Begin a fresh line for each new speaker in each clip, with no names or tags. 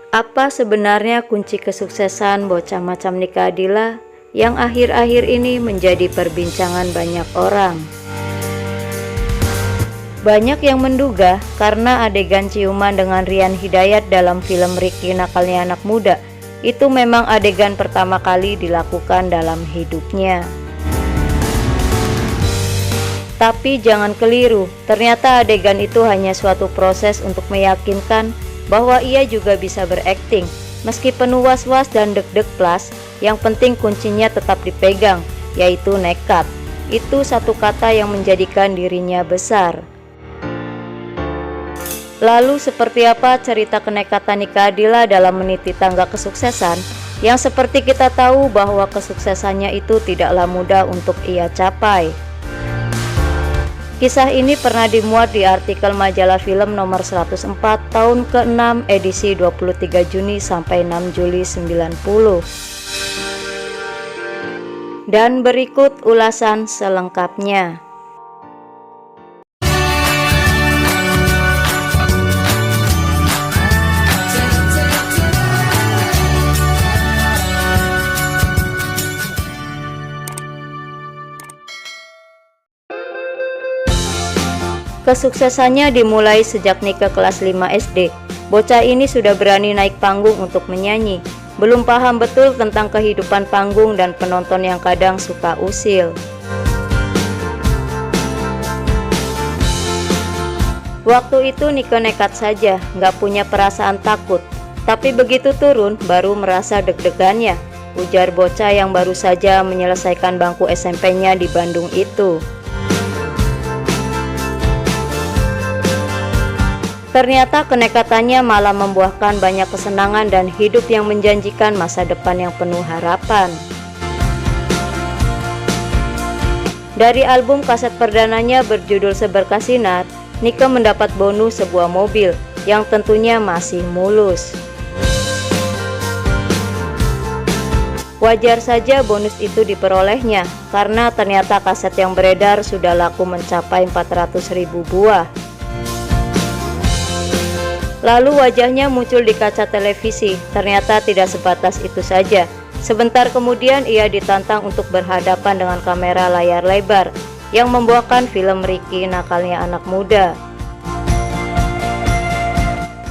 Apa sebenarnya kunci kesuksesan bocah macam Nika Ardila yang akhir-akhir ini menjadi perbincangan banyak orang? Banyak yang menduga karena adegan ciuman dengan Rian Hidayat dalam film Ricky Nakalnya Anak Muda itu memang adegan pertama kali dilakukan dalam hidupnya. Tapi jangan keliru, ternyata adegan itu hanya suatu proses untuk meyakinkan bahwa ia juga bisa berakting. Meski penuh was-was dan deg-deg plus, yang penting kuncinya tetap dipegang, yaitu nekat. Itu satu kata yang menjadikan dirinya besar. Lalu seperti apa cerita kenekatan Nika Ardila dalam meniti tangga kesuksesan, yang seperti kita tahu bahwa kesuksesannya itu tidaklah mudah untuk ia capai. Kisah ini pernah dimuat di artikel majalah film nomor 104 tahun ke-6 edisi 23 Juni sampai 6 Juli 90. Dan berikut ulasan selengkapnya. Kesuksesannya dimulai sejak Nika kelas 5 SD. Bocah ini sudah berani naik panggung untuk menyanyi. Belum paham betul tentang kehidupan panggung dan penonton yang kadang suka usil. Waktu itu Nika nekat saja, nggak punya perasaan takut. Tapi begitu turun, baru merasa deg-degannya, ujar bocah yang baru saja menyelesaikan bangku SMP-nya di Bandung itu. Ternyata kenekatannya malah membuahkan banyak kesenangan dan hidup yang menjanjikan masa depan yang penuh harapan. Dari album kaset perdananya berjudul Seberkas Sinar, Nika mendapat bonus sebuah mobil yang tentunya masih mulus. Wajar saja bonus itu diperolehnya karena ternyata kaset yang beredar sudah laku mencapai 400.000 buah. Lalu wajahnya muncul di kaca televisi, ternyata tidak sebatas itu saja. Sebentar kemudian ia ditantang untuk berhadapan dengan kamera layar lebar yang membawakan film Ricky Nakalnya Anak Muda.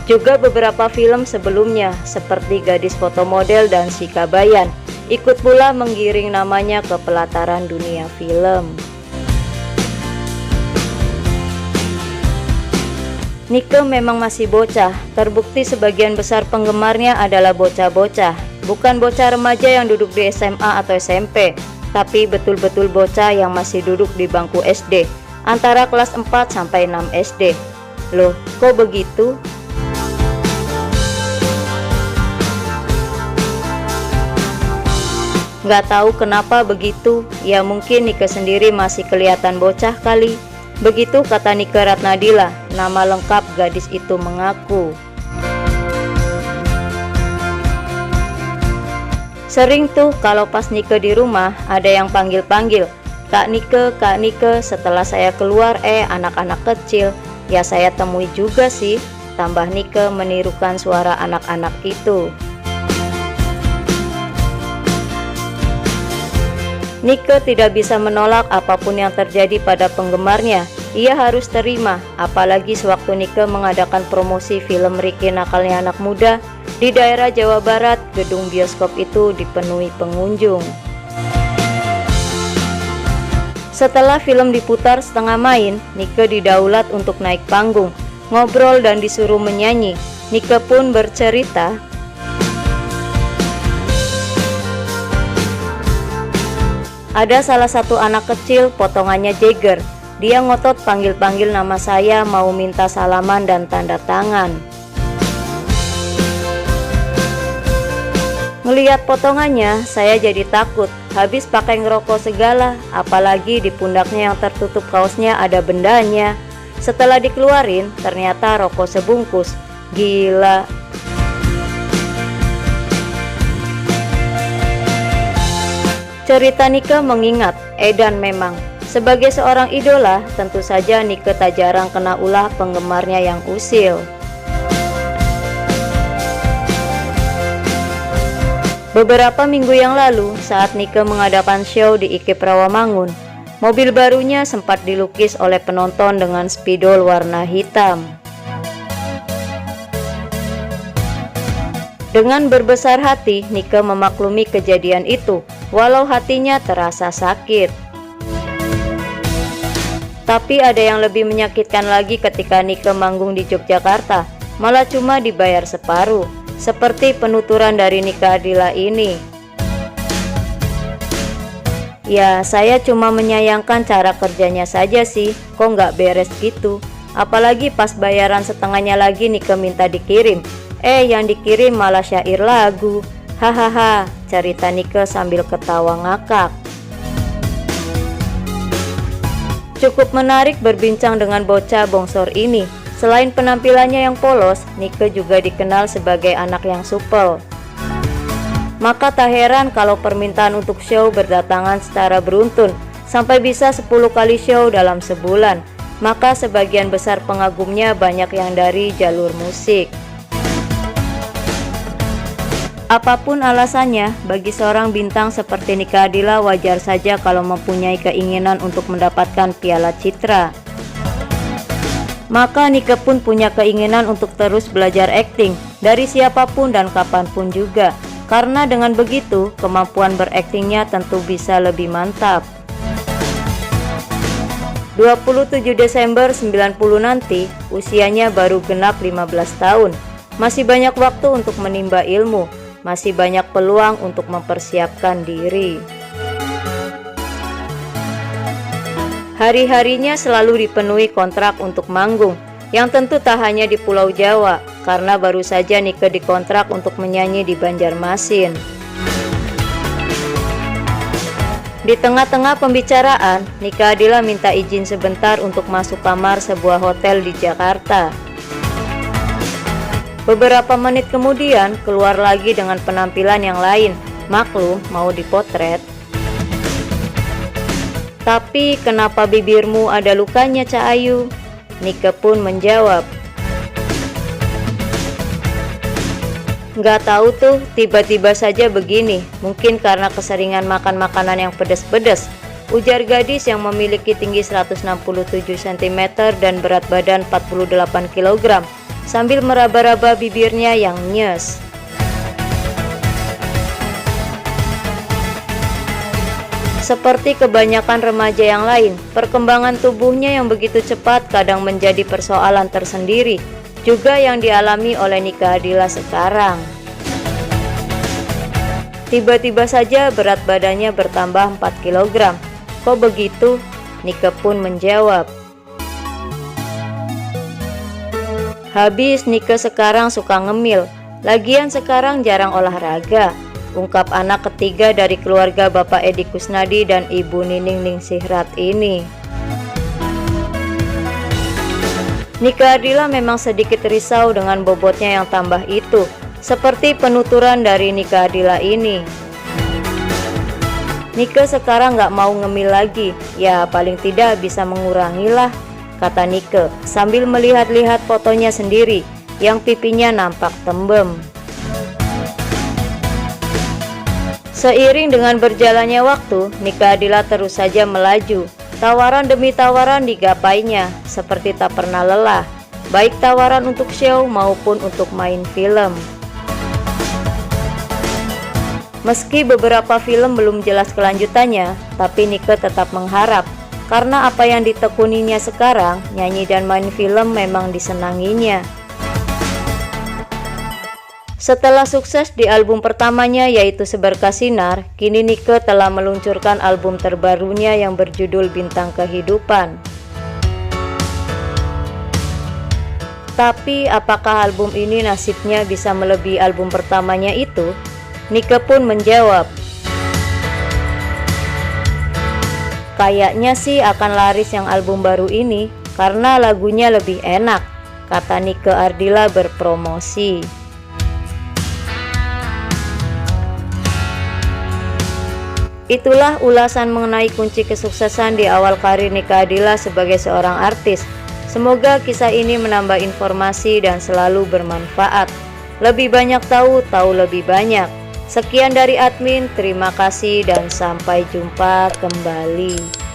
Juga beberapa film sebelumnya seperti Gadis Foto Model dan Si Kabayan ikut pula menggiring namanya ke pelataran dunia film. Nika memang masih bocah, terbukti sebagian besar penggemarnya adalah bocah-bocah, bukan bocah remaja yang duduk di SMA atau SMP, tapi betul-betul bocah yang masih duduk di bangku SD, antara kelas 4 sampai 6 SD. Loh, kok begitu? Nggak tahu kenapa begitu, ya mungkin Nika sendiri masih kelihatan bocah kali. Begitu kata Nika Ratnadila, nama lengkap gadis itu mengaku. Sering tuh kalau pas Nika di rumah ada yang panggil-panggil, Kak Nike, setelah saya keluar anak-anak kecil. Ya saya temui juga sih, tambah Nika menirukan suara anak-anak itu. Nika tidak bisa menolak apapun yang terjadi pada penggemarnya. Ia harus terima, apalagi sewaktu Nika mengadakan promosi film Ricky Nakalnya Anak Muda di daerah Jawa Barat, gedung bioskop itu dipenuhi pengunjung. Setelah film diputar setengah main, Nika didaulat untuk naik panggung, ngobrol dan disuruh menyanyi. Nika pun bercerita, ada salah satu anak kecil potongannya Jagger. Dia ngotot panggil-panggil nama saya, mau minta salaman dan tanda tangan. Ngelihat potongannya, saya jadi takut. Habis pakai ngerokok segala, apalagi di pundaknya yang tertutup kaosnya ada bendanya. Setelah dikeluarin, ternyata rokok sebungkus. Gila. Cerita Nika mengingat, edan memang. Sebagai seorang idola, tentu saja Nika tak jarang kena ulah penggemarnya yang usil. Beberapa minggu yang lalu, saat Nike mengadakan show di IKIP Rawamangun, mobil barunya sempat dilukis oleh penonton dengan spidol warna hitam. Dengan berbesar hati, Nike memaklumi kejadian itu, walau hatinya terasa sakit. Tapi ada yang lebih menyakitkan lagi ketika Nike manggung di Yogyakarta, malah cuma dibayar separuh, seperti penuturan dari Nike Ardilla ini. Ya, saya cuma menyayangkan cara kerjanya saja sih, kok nggak beres gitu. Apalagi pas bayaran setengahnya lagi Nike minta dikirim. Yang dikirim malah syair lagu. Hahaha, cerita Nike sambil ketawa ngakak. Cukup menarik berbincang dengan bocah bongsor ini. Selain penampilannya yang polos, Nike juga dikenal sebagai anak yang supel. Maka tak heran kalau permintaan untuk show berdatangan secara beruntun, sampai bisa 10 kali show dalam sebulan. Maka sebagian besar pengagumnya banyak yang dari jalur musik. Apapun alasannya, bagi seorang bintang seperti Nike Ardilla wajar saja kalau mempunyai keinginan untuk mendapatkan piala citra. Maka Nike pun punya keinginan untuk terus belajar akting dari siapapun dan kapanpun juga. Karena dengan begitu, kemampuan beraktingnya tentu bisa lebih mantap. 27 Desember 90 nanti, usianya baru genap 15 tahun. Masih banyak waktu untuk menimba ilmu. Masih banyak peluang untuk mempersiapkan diri. Hari-harinya selalu dipenuhi kontrak untuk manggung, yang tentu tak hanya di Pulau Jawa, karena baru saja Nike dikontrak untuk menyanyi di Banjarmasin. Di tengah-tengah pembicaraan, Nike Ardilla minta izin sebentar untuk masuk kamar sebuah hotel di Jakarta. Beberapa menit kemudian keluar lagi dengan penampilan yang lain. Maklum mau dipotret. Tapi kenapa bibirmu ada lukanya, Cak Ayu? Nike pun menjawab, nggak tahu tuh, tiba-tiba saja begini. Mungkin karena keseringan makan makanan yang pedas-pedas, ujar gadis yang memiliki tinggi 167 cm dan berat badan 48 kg. Sambil meraba-raba bibirnya yang nyes. Seperti kebanyakan remaja yang lain, perkembangan tubuhnya yang begitu cepat kadang menjadi persoalan tersendiri, juga yang dialami oleh Nike Ardilla sekarang. Tiba-tiba saja berat badannya bertambah 4 kg. Kok begitu? Nike pun menjawab, habis Nike sekarang suka ngemil, lagian sekarang jarang olahraga, ungkap anak ketiga dari keluarga Bapak Edi Kusnadi dan Ibu Nining Ningsihrat ini. Nike Ardilla memang sedikit risau dengan bobotnya yang tambah itu, seperti penuturan dari Nike Ardilla ini. Nike sekarang nggak mau ngemil lagi, ya paling tidak bisa mengurangilah, kata Nike sambil melihat-lihat fotonya sendiri yang pipinya nampak tembem. Seiring dengan berjalannya waktu, Nike Ardilla terus saja melaju. Tawaran demi tawaran digapainya seperti tak pernah lelah, baik tawaran untuk show maupun untuk main film. Meski beberapa film belum jelas kelanjutannya, tapi Nike tetap mengharap. Karena apa yang ditekuninya sekarang, nyanyi dan main film memang disenanginya. Setelah sukses di album pertamanya yaitu Seberkas Sinar, kini Nike telah meluncurkan album terbarunya yang berjudul Bintang Kehidupan. Tapi apakah album ini nasibnya bisa melebihi album pertamanya itu? Nike pun menjawab, kayaknya sih akan laris yang album baru ini karena lagunya lebih enak, kata Nike Ardilla berpromosi. Itulah ulasan mengenai kunci kesuksesan di awal karir Nike Ardilla sebagai seorang artis. Semoga kisah ini menambah informasi dan selalu bermanfaat. Lebih banyak tahu lebih banyak. Sekian dari admin, terima kasih dan sampai jumpa kembali.